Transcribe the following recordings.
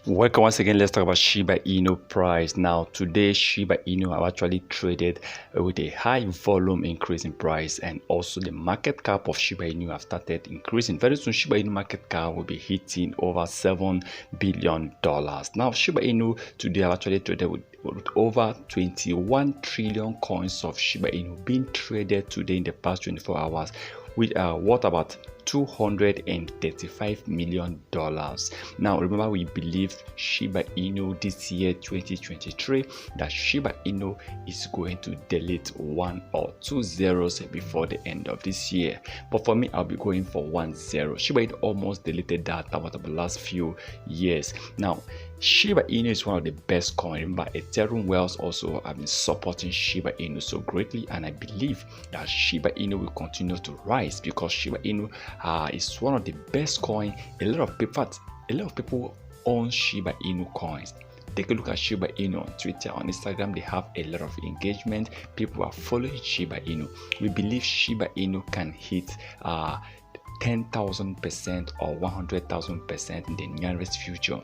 Welcome once again. Let's talk about Shiba Inu price. Now today Shiba Inu have actually traded with a high volume increase in price, and also the market cap of Shiba Inu have started increasing. Very soon Shiba Inu market cap will be hitting over $7 billion. Now Shiba Inu today have actually traded with over 21 trillion coins of Shiba Inu being traded today in the past 24 hours, which are worth about $235 million. Now remember, we believe Shiba Inu this year 2023 that Shiba Inu is going to delete 1 or 2 zeros before the end of this year, but for me I'll be going for 1 0. Shiba Inu almost deleted that over the last few years. Now Shiba Inu is one of the best coins. Remember, Ethereum Wells also have been supporting Shiba Inu so greatly, and I believe that Shiba Inu will continue to rise because Shiba Inu is one of the best coins. A lot of people own Shiba Inu coins. Take a look at Shiba Inu on Twitter, on Instagram. They have a lot of engagement. People are following Shiba Inu. We believe Shiba Inu can hit 10,000% or 100,000% in the nearest future.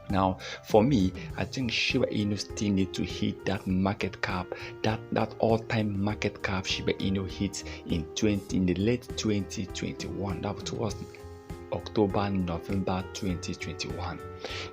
Now, for me, I think Shiba Inu still need to hit that market cap, that all-time market cap Shiba Inu hits in the late 2021. That was October, November 2021.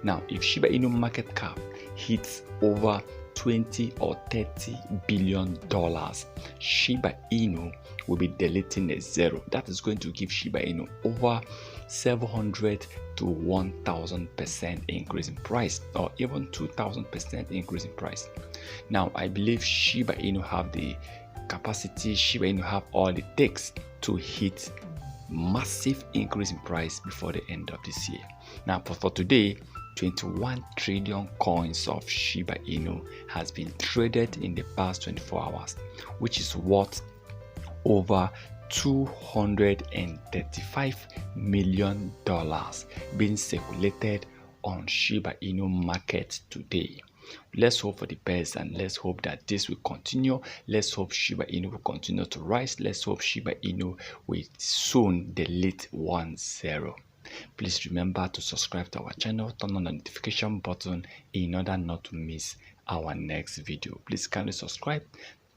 Now, if Shiba Inu market cap hits over 20 or 30 billion dollars, Shiba Inu will be deleting a zero. That is going to give Shiba Inu over 700 to 1000% increase in price, or even 2000% increase in price. Now I believe Shiba Inu have the capacity, Shiba Inu have all it takes to hit massive increase in price before the end of this year. Now for today, 21 trillion coins of Shiba Inu has been traded in the past 24 hours, which is worth over $235 million being circulated on Shiba Inu market today. Let's hope for the best, and let's hope that this will continue. Let's hope Shiba Inu will continue to rise. Let's hope Shiba Inu will soon delete 1 0. Please remember to subscribe to our channel, turn on the notification button in order not to miss our next video. Please kindly subscribe,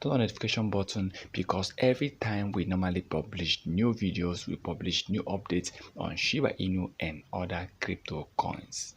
turn on the notification button, because every time we normally publish new videos, we publish new updates on Shiba Inu and other crypto coins.